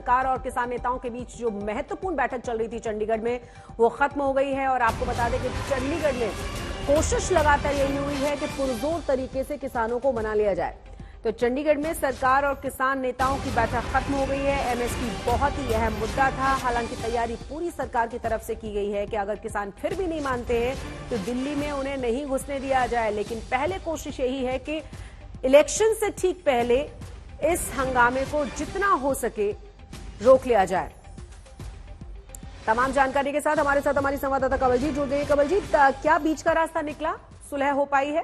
सरकार और किसान नेताओं के बीच जो महत्वपूर्ण बैठक चल रही थी चंडीगढ़ में, वो खत्म हो गई है। और आपको बता दें कि चंडीगढ़ में कोशिश लगातार यही हुई है कि पुरजोर तरीके से किसानों को मना लिया जाए। तो चंडीगढ़ में सरकार और किसान नेताओं की बैठक खत्म हो गई है। एमएसपी बहुत ही अहम मुद्दा था। हालांकि तैयारी पूरी सरकार की तरफ से की गई है कि अगर किसान फिर भी नहीं मानते हैं तो दिल्ली में उन्हें नहीं घुसने दिया जाए। लेकिन पहले कोशिश यही है कि इलेक्शन से ठीक पहले इस हंगामे को जितना हो सके रोक लिया जाए। तमाम जानकारी के साथ हमारे साथ हमारी संवाददाता कवलजीत जुड़ गई। कवलजीत, क्या बीच का रास्ता निकला, सुलह हो पाई है?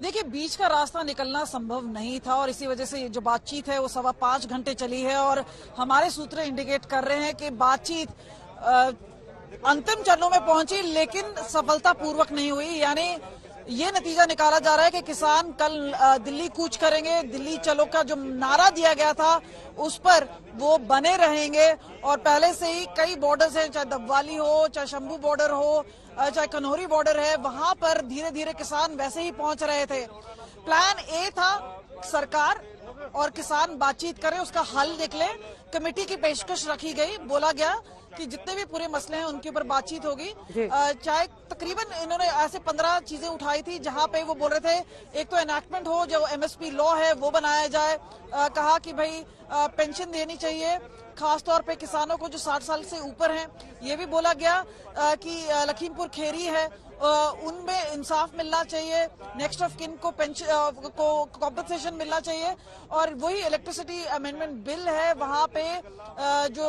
देखिए, बीच का रास्ता निकलना संभव नहीं था और इसी वजह से जो बातचीत है वो 5.25 घंटे चली है। और हमारे सूत्र इंडिकेट कर रहे हैं कि बातचीत अंतिम चरणों में पहुंची लेकिन सफलतापूर्वक नहीं हुई। यानी ये नतीजा निकाला जा रहा है कि किसान कल दिल्ली कूच करेंगे। दिल्ली चलो का जो नारा दिया गया था उस पर वो बने रहेंगे। और पहले से ही कई बॉर्डर्स हैं, चाहे दबवाली हो, चाहे शंभू बॉर्डर हो, चाहे कन्हौरी बॉर्डर है, वहां पर धीरे धीरे किसान वैसे ही पहुंच रहे थे। प्लान ए था सरकार और किसान बातचीत करें, उसका हल निकले। कमेटी की पेशकश रखी गई, बोला गया कि जितने भी पूरे मसले हैं उनके ऊपर बातचीत होगी। चाहे तकरीबन इन्होंने ऐसे 15 चीजें उठाई थी जहां पे वो बोल रहे थे एक तो एनैक्टमेंट हो, जो एमएसपी लॉ है वो बनाया जाए। कहा कि भाई पेंशन देनी चाहिए, खासतौर पे किसानों को जो 60 साल से ऊपर हैं। ये भी बोला गया कि लखीमपुर खेरी है उनमें इंसाफ मिलना चाहिए, नेक्स्ट ऑफ किन को पेंशन को कॉम्पनसेशन मिलना चाहिए। और वही इलेक्ट्रिसिटी अमेंडमेंट बिल है, वहां पे जो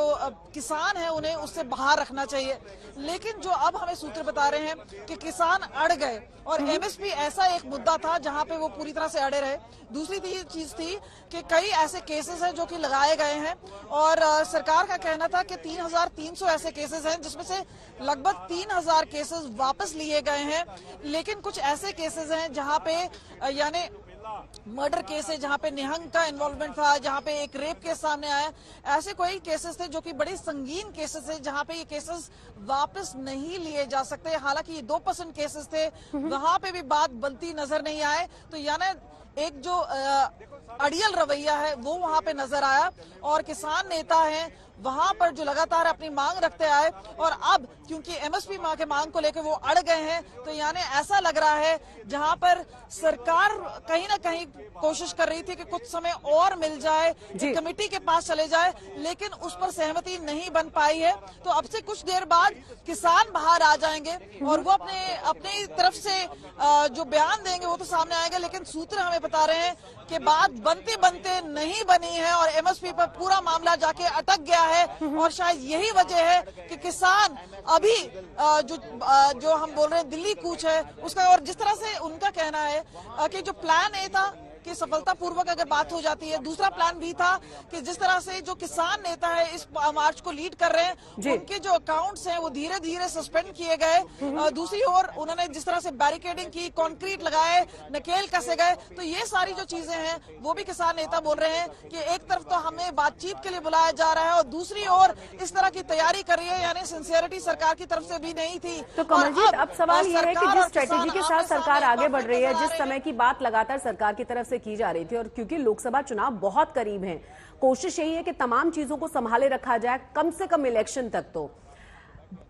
किसान है उन्हें उससे बाहर रखना चाहिए। लेकिन जो अब हमें सूत्र बता रहे हैं कि किसान अड़ गए और एमएसपी ऐसा एक मुद्दा था जहां पे वो पूरी तरह से अड़े रहे। दूसरी चीज थी कि कई ऐसे केसेस हैं जो कि लगाए गए हैं और सरकार का कहना था कि 3,300 ऐसे केसेस हैं जिसमें से लगभग 3,000 केसेस वापस लिए गए हैं। लेकिन कुछ ऐसे केसेस हैं जहां पे यानी मर्डर केस है जहां पे निहंग का इन्वॉल्वमेंट था, जहां पे एक रेप केस सामने आया। ऐसे कोई केसेस थे जो कि बड़े संगीन केसेस है जहां पे ये केसेस वापस नहीं लिए जा सकते। हालांकि ये 2% केसेस थे, वहां पे भी बात बनती नजर नहीं आए। तो यानी एक जो अड़ियल रवैया है वो वहां पे नजर आया और किसान नेता हैं वहां पर जो लगातार अपनी मांग रखते आए। और अब क्योंकि एमएसपी के मांग को लेकर वो अड़ गए हैं तो यानी ऐसा लग रहा है जहां पर सरकार कहीं ना कहीं कोशिश कर रही थी कि कुछ समय और मिल जाए, कमेटी के पास चले जाए, लेकिन उस पर सहमति नहीं बन पाई है। तो अब से कुछ देर बाद किसान बाहर आ जाएंगे और वो अपनी तरफ से जो बयान देंगे वो तो सामने आएगा। लेकिन सूत्र हमें बता रहे हैं कि बात बनते बनते नहीं बनी है और एमएसपी पर पूरा मामला जाके अटक गया है। और शायद यही वजह है कि किसान अभी जो हम बोल रहे हैं दिल्ली कूच है उसका। और जिस तरह से उनका कहना है कि जो प्लान ए था कि सफलतापूर्वक अगर बात हो जाती है, दूसरा प्लान भी था कि जिस तरह से जो किसान नेता है इस मार्च को लीड कर रहे हैं उनके जो अकाउंट्स हैं वो धीरे धीरे सस्पेंड किए गए। दूसरी ओर उन्होंने जिस तरह से बैरिकेडिंग की, कंक्रीट लगाए, नकेल कसे गए। तो ये सारी जो चीजें हैं वो भी किसान नेता बोल रहे हैं कि एक तरफ तो हमें बातचीत के लिए बुलाया जा रहा है और दूसरी ओर इस तरह की तैयारी कर रही है, यानी सिंसियरिटी सरकार की तरफ से भी नहीं थी। तो कमलजीत, अब सवाल ये है कि जिस स्ट्रेटेजी के साथ सरकार आगे बढ़ रही है, जिस समय की बात लगातार सरकार की तरफ से की जा रही थी और क्योंकि लोकसभा चुनाव बहुत करीब हैं, कोशिश यही है कि तमाम चीजों को संभाले रखा जाए कम से कम इलेक्शन तक। तो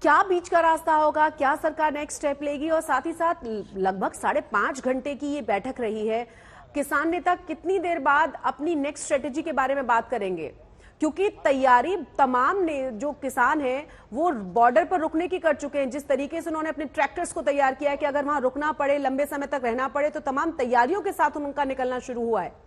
क्या बीच का रास्ता होगा, क्या सरकार नेक्स्ट स्टेप लेगी? और साथ ही साथ लगभग 5.5 घंटे की ये बैठक रही है, किसान नेता कितनी देर बाद अपनी नेक्स्ट स्ट्रेटेजी के बारे में बात करेंगे? क्योंकि तैयारी तमाम ने जो किसान हैं वो बॉर्डर पर रुकने की कर चुके हैं। जिस तरीके से उन्होंने अपने ट्रैक्टर्स को तैयार किया है कि अगर वहां रुकना पड़े, लंबे समय तक रहना पड़े, तो तमाम तैयारियों के साथ उनका निकलना शुरू हुआ है।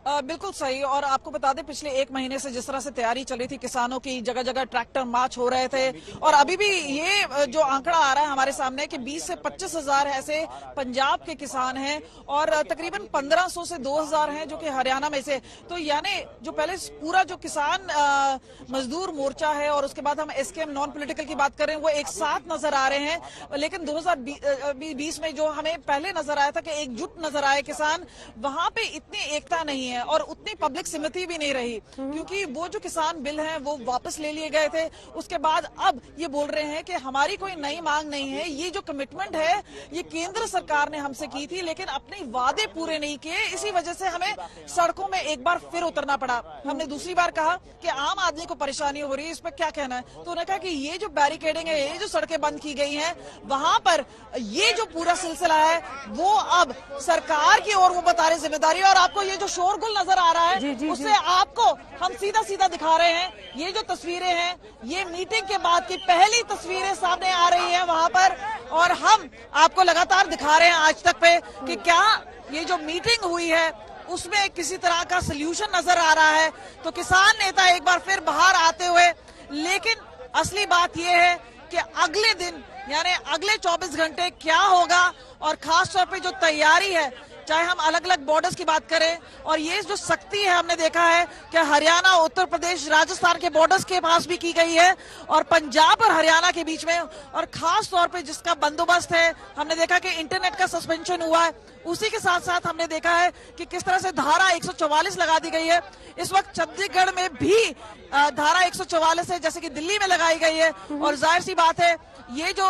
बिल्कुल सही। और आपको बता दें पिछले 1 महीने से जिस तरह से तैयारी चल रही थी किसानों की, जगह जगह ट्रैक्टर मार्च हो रहे थे। और अभी भी ये जो आंकड़ा आ रहा है हमारे सामने कि 20 से 25 हजार ऐसे पंजाब के किसान हैं और तकरीबन 1500 से 2000 हैं जो कि हरियाणा में से। तो यानी जो पहले पूरा जो किसान मजदूर मोर्चा है और उसके बाद हम एसकेएम नॉन पॉलिटिकल की बात कर रहे हैं वो एक साथ नजर आ रहे हैं। लेकिन 2020 में जो हमें पहले नजर आया था कि एकजुट नजर आए किसान, वहां पे इतनी एकता नहीं है। है और उतनी पब्लिक सिम्पैथी भी नहीं रही, क्योंकि वो जो किसान बिल हैं वो वापस ले लिए गए थे। उसके बाद अब ये बोल रहे हैं कि हमारी कोई नई मांग नहीं है, ये जो कमिटमेंट है ये केंद्र सरकार ने हमसे की थी, लेकिन अपने वादे पूरे नहीं किए, इसी वजह से हमें सड़कों में एक बार फिर उतरना पड़ा। हमने दूसरी बार कहा कि आम आदमी को परेशानी हो रही है, इस पर क्या कहना है, तो उन्होंने कहा कि ये जो बैरिकेडिंग है, ये जो सड़कें बंद की गई हैं, वहां पर ये जो पूरा सिलसिला है वो अब सरकार की ओर वो बता रहे जिम्मेदारी। और आपको ये जो शोरगुल नजर आ रहा है उससे आपको हम सीधा सीधा दिखा रहे हैं, ये जो तस्वीरें हैं ये मीटिंग के बाद की पहली तस्वीरें सामने आ रही है वहां पर, और हम आपको लगातार दिखा रहे हैं आज तक पे कि क्या ये जो मीटिंग हुई है उसमें किसी तरह का सल्यूशन नजर आ रहा है। तो किसान नेता एक बार फिर बाहर आते हुए, लेकिन असली बात यह है कि अगले दिन यानी अगले 24 घंटे क्या होगा, और खास तौर पे जो तैयारी है, चाहे हम अलग अलग बॉर्डर्स की बात करें, और ये जो सख्ती है हमने देखा है कि हरियाणा, उत्तर प्रदेश, राजस्थान के बॉर्डर्स के पास भी की गई है, और पंजाब और हरियाणा के बीच में, और खास तौर पे जिसका बंदोबस्त है, हमने देखा कि इंटरनेट का सस्पेंशन हुआ है, उसी के साथ साथ हमने देखा है कि किस तरह से धारा 144 लगा दी गई है। इस वक्त छत्तीसगढ़ में भी धारा 144 है जैसे कि दिल्ली में लगाई गई है, और जाहिर सी बात है ये जो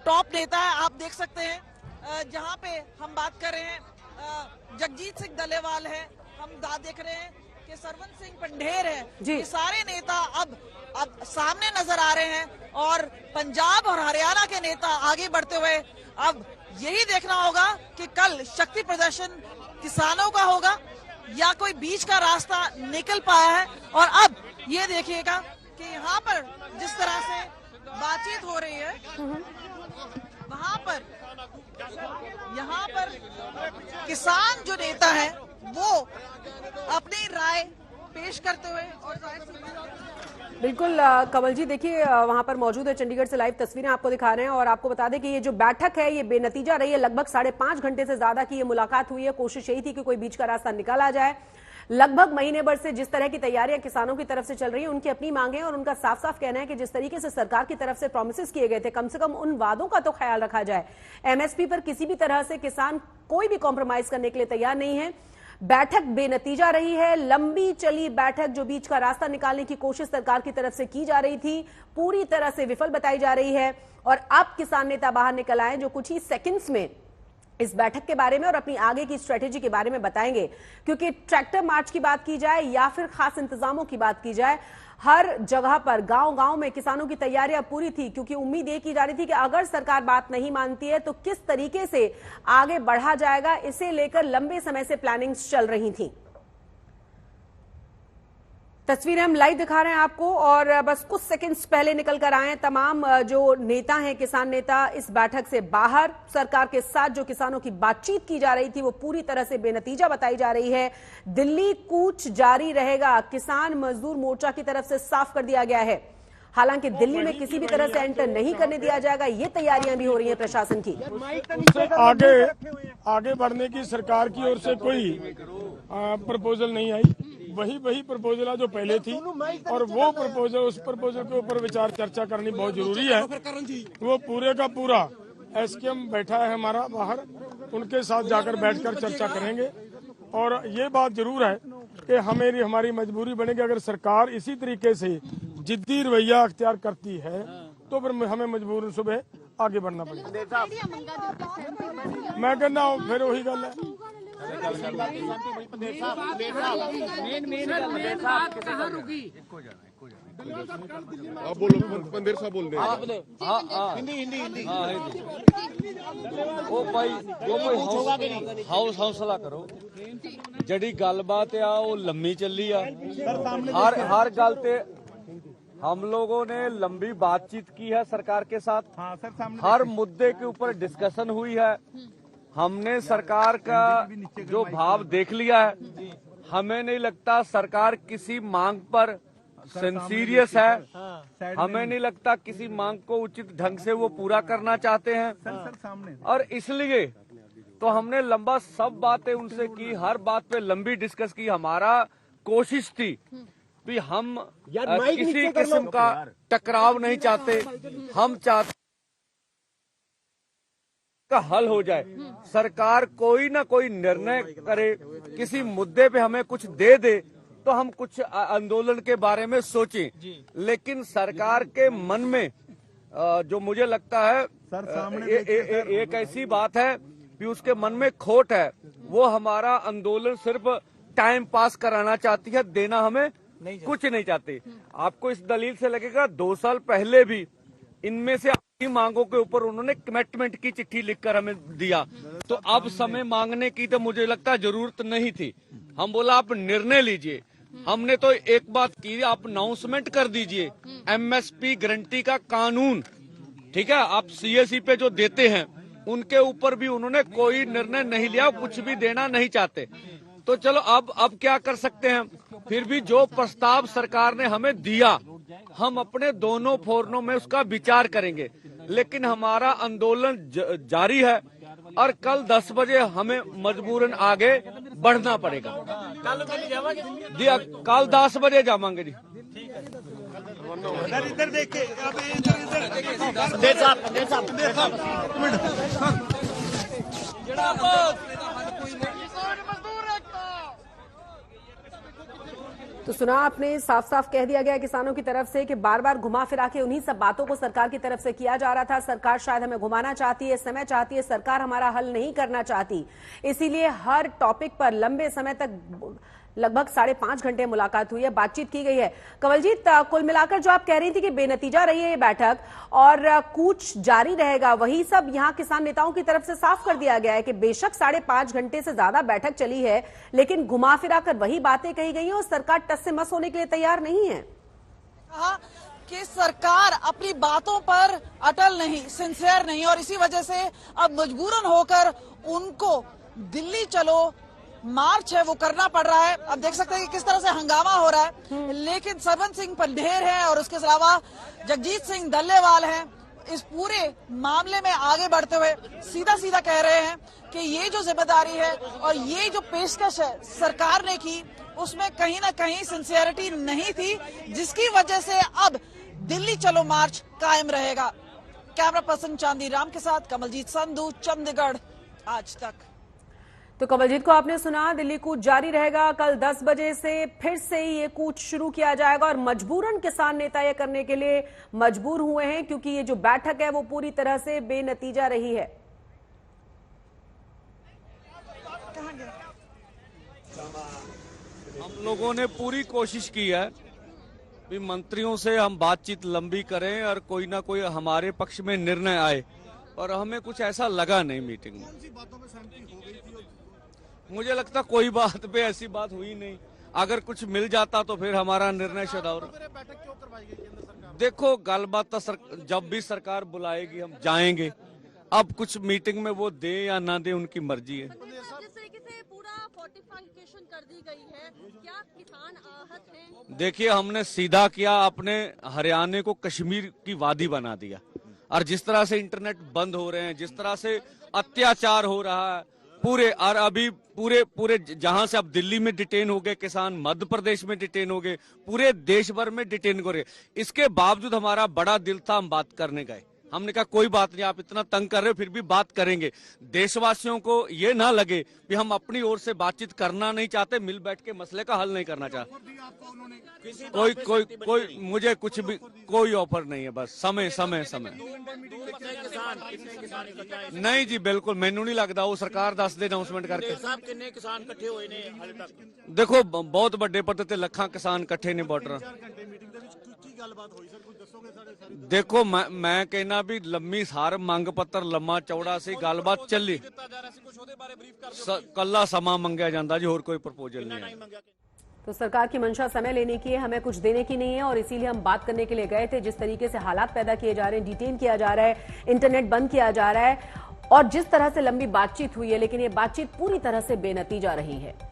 टॉप नेता है आप देख सकते हैं, जहां पे हम बात कर रहे हैं जगजीत सिंह डलेवाल है, हम देख रहे हैं कि सरवन सिंह पंढेर है, ये सारे नेता अब सामने नजर आ रहे हैं, और पंजाब और हरियाणा के नेता आगे बढ़ते हुए। अब यही देखना होगा कि कल शक्ति प्रदर्शन किसानों का होगा या कोई बीच का रास्ता निकल पाया है। और अब ये देखिएगा कि यहाँ पर जिस तरह से बातचीत हो रही है, वहां पर यहाँ पर किसान जो नेता है वो अपनी राय पेश करते हुए, और बिल्कुल कमल जी, देखिए वहां पर मौजूद है, चंडीगढ़ से लाइव तस्वीरें आपको दिखा रहे हैं, और आपको बता दें कि ये जो बैठक है ये बेनतीजा रही है। लगभग 5.5 घंटे से ज्यादा की ये मुलाकात हुई है। कोशिश यही थी कि कोई बीच का रास्ता निकाल आ जाए। लगभग महीने भर से जिस तरह की तैयारियां किसानों की तरफ से चल रही है, उनकी अपनी मांगे हैं, और उनका साफ साफ कहना है कि जिस तरीके से सरकार की तरफ से प्रॉमिसेस किए गए थे, कम से कम उन वादों का तो ख्याल रखा जाए। एमएसपी पर किसी भी तरह से किसान कोई भी कॉम्प्रोमाइज करने के लिए तैयार नहीं है। बैठक बेनतीजा रही है। लंबी चली बैठक, जो बीच का रास्ता निकालने की कोशिश सरकार की तरफ से की जा रही थी, पूरी तरह से विफल बताई जा रही है। और अब किसान नेता बाहर निकल आए जो कुछ ही सेकंड्स में इस बैठक के बारे में और अपनी आगे की स्ट्रेटेजी के बारे में बताएंगे। क्योंकि ट्रैक्टर मार्च की बात की जाए या फिर खास इंतजामों की बात की जाए, हर जगह पर गांव-गांव में किसानों की तैयारियां पूरी थी, क्योंकि उम्मीद ये की जा रही थी कि अगर सरकार बात नहीं मानती है तो किस तरीके से आगे बढ़ा जाएगा, इसे लेकर लंबे समय से प्लानिंग्स चल रही थी। तस्वीरें हम लाइव दिखा रहे हैं आपको, और बस कुछ सेकंड्स पहले निकल कर आए तमाम जो नेता हैं, किसान नेता, इस बैठक से बाहर। सरकार के साथ जो किसानों की बातचीत की जा रही थी वो पूरी तरह से बेनतीजा बताई जा रही है। दिल्ली कूच जारी रहेगा, किसान मजदूर मोर्चा की तरफ से साफ कर दिया गया है। हालांकि दिल्ली में किसी भी तरह से एंटर नहीं करने दिया जाएगा, ये तैयारियां भी हो रही हैं प्रशासन की। आगे बढ़ने की सरकार की ओर से कोई प्रपोजल नहीं आई। वही प्रपोजल है जो पहले थी, और वो प्रपोजल, उस प्रपोजल के ऊपर विचार चर्चा करनी बहुत जरूरी है। वो पूरे का पूरा एसकेएम बैठा है हमारा बाहर, उनके साथ जाकर बैठकर चर्चा करेंगे। और ये बात जरूर है कि हमारी मजबूरी बनेगी, अगर सरकार इसी तरीके से जिद्दी रवैया अख्तियार करती है तो फिर हमें मजबूरन सुबह आगे बढ़ना पड़ेगा। मैं कहना हूँ फिर वही गल है। आप बोलो, पंदेर साहब बोल दे। हिंदी। ਉਹ ਭਾਈ ਹੌਸਲਾ ਕਰੋ। ਜਿਹੜੀ ਗੱਲਬਾਤ ਆ ਉਹ ਲੰਮੀ ਚੱਲੀ ਆ। हर गल ते हम लोगों ने लंबी बातचीत की है सरकार के साथ। हर मुद्दे के ऊपर डिस्कशन हुई है। हमने सरकार का जो भाव देख लिया है। हमें नहीं लगता सरकार किसी मांग पर सिंसीरियस है। हमें नहीं लगता किसी मांग को उचित ढंग से वो पूरा करना चाहते हैं, और इसलिए तो हमने लंबा सब बातें उनसे की, हर बात पे लंबी डिस्कस की। हमारा कोशिश थी भी हम किसी किस्म का टकराव नहीं चाहते। हम चाहते का हल हो जाए। सरकार कोई ना कोई निर्णय करे, किसी मुद्दे पे हमें कुछ दे दे तो हम कुछ आंदोलन के बारे में सोचें, लेकिन सरकार के मन में जो मुझे लगता है एक ऐसी बात है कि उसके मन में खोट है, वो हमारा आंदोलन सिर्फ टाइम पास कराना चाहती है, देना हमें कुछ नहीं चाहती। आपको इस दलील से लगेगा 2 साल पहले भी इनमें से आपकी मांगों के ऊपर उन्होंने कमिटमेंट की चिट्ठी लिखकर हमें दिया, तो अब समय मांगने की तो मुझे लगता है जरूरत नहीं थी। हम बोला आप निर्णय लीजिए, हमने तो एक बात की, आप अनाउंसमेंट कर दीजिए एमएसपी गारंटी का कानून, ठीक है, आप सीएससी पे जो देते हैं उनके ऊपर भी उन्होंने कोई निर्णय नहीं लिया, कुछ भी देना नहीं चाहते। तो चलो अब क्या कर सकते हैं, फिर भी जो प्रस्ताव सरकार ने हमें दिया हम अपने दोनों फोरमों में उसका विचार करेंगे, लेकिन हमारा आंदोलन जारी है और कल 10 बजे हमें मजबूरन आगे बढ़ना पड़ेगा। जी कल 10 बजे जावांगे जी। इधर देखिए, तो सुना आपने, साफ साफ कह दिया गया किसानों की तरफ से कि बार बार घुमा फिरा के उन्हीं सब बातों को सरकार की तरफ से किया जा रहा था। सरकार शायद हमें घुमाना चाहती है, समय चाहती है, सरकार हमारा हल नहीं करना चाहती, इसीलिए हर टॉपिक पर लंबे समय तक लगभग 5.5 घंटे मुलाकात हुई है, बातचीत की गई है। कंवलजीत, कुल मिलाकर जो आप कह रही थी कि बेनतीजा रही है ये बैठक और कूच जारी रहेगा, वही सब यहां किसान नेताओं की तरफ से साफ कर दिया गया है कि बेशक 5.5 घंटे से ज्यादा बैठक चली है, लेकिन घुमा फिरा कर वही बातें कही गई हैं और सरकार टस से मस होने के लिए तैयार नहीं है। कि सरकार अपनी बातों पर अटल नहीं, सिंसियर नहीं, और इसी वजह से अब मजबूरन होकर उनको दिल्ली चलो मार्च है वो करना पड़ रहा है। अब देख सकते हैं कि किस तरह से हंगामा हो रहा है, लेकिन सरवन सिंह पंढेर है और उसके अलावा जगजीत सिंह डल्लेवाल हैं, इस पूरे मामले में आगे बढ़ते हुए सीधा सीधा कह रहे हैं कि ये जो जिम्मेदारी है और ये जो पेशकश है सरकार ने की, उसमें कहीं ना कहीं सिंसियरिटी नहीं थी, जिसकी वजह से अब दिल्ली चलो मार्च कायम रहेगा। कैमरा पर्सन चांदी राम के साथ कमलजीत संधू, चंडीगढ़ आज तक। तो कमलजीत को आपने सुना, दिल्ली कूच जारी रहेगा, कल 10 बजे से फिर से ये कूच शुरू किया जाएगा और मजबूरन किसान नेता ये करने के लिए मजबूर हुए हैं क्योंकि ये जो बैठक है वो पूरी तरह से बेनतीजा रही है। हम लोगों ने पूरी कोशिश की है कि मंत्रियों से हम बातचीत लंबी करें और कोई ना कोई हमारे पक्ष में निर्णय आए, और हमें कुछ ऐसा लगा नहीं मीटिंग में। मुझे लगता कोई बात पे ऐसी बात हुई नहीं, अगर कुछ मिल जाता तो फिर हमारा निर्णय शदाउर। देखो गलबात तो जब भी सरकार बुलाएगी हम जाएंगे, अब कुछ मीटिंग में वो दे या ना दे उनकी मर्जी है। जिस तरीके से पूरा फोर्टिफिकेशन कर दी गई है, क्या किसान आहत हैं? देखिए हमने सीधा किया, अपने हरियाणा को कश्मीर की वादी बना दिया, और जिस तरह से इंटरनेट बंद हो रहे हैं, जिस तरह से अत्याचार हो रहा है पूरे, और अभी पूरे जहां से अब दिल्ली में डिटेन हो गए किसान, मध्य प्रदेश में डिटेन हो गए, पूरे देश भर में डिटेन हो गए। इसके बावजूद हमारा बड़ा दिल था, हम बात करने गए। हमने कहा कोई बात नहीं, आप इतना तंग कर रहे हो फिर भी बात करेंगे। देशवासियों को ये ना लगे कि हम अपनी ओर से बातचीत करना नहीं चाहते, मिल बैठ के मसले का हल नहीं करना चाहते। कोई मुझे कुछ भी कोई ऑफर नहीं है, बस समय समय समय। नहीं जी बिल्कुल, मैनू नहीं लगता, वो सरकार दस दे अनाउंसमेंट करके। देखो बहुत बड़े पद ते लखा किसान इकट्ठे ने बॉर्डर। देखो मैं कहना भी लम्मी सार मंग पत्र लम्मा चौड़ा सी गलबात चली, कला समा मंगया जाता जी, होर कोई प्रपोजल नहीं है। तो सरकार की मंशा समय लेने की है, हमें कुछ देने की नहीं है, और इसीलिए हम बात करने के लिए गए थे। जिस तरीके से हालात पैदा किए जा रहे हैं, डिटेन किया जा रहा है, इंटरनेट बंद किया जा रहा है, और जिस तरह से लंबी बातचीत हुई है, लेकिन ये बातचीत पूरी तरह से बेनतीजा रही है।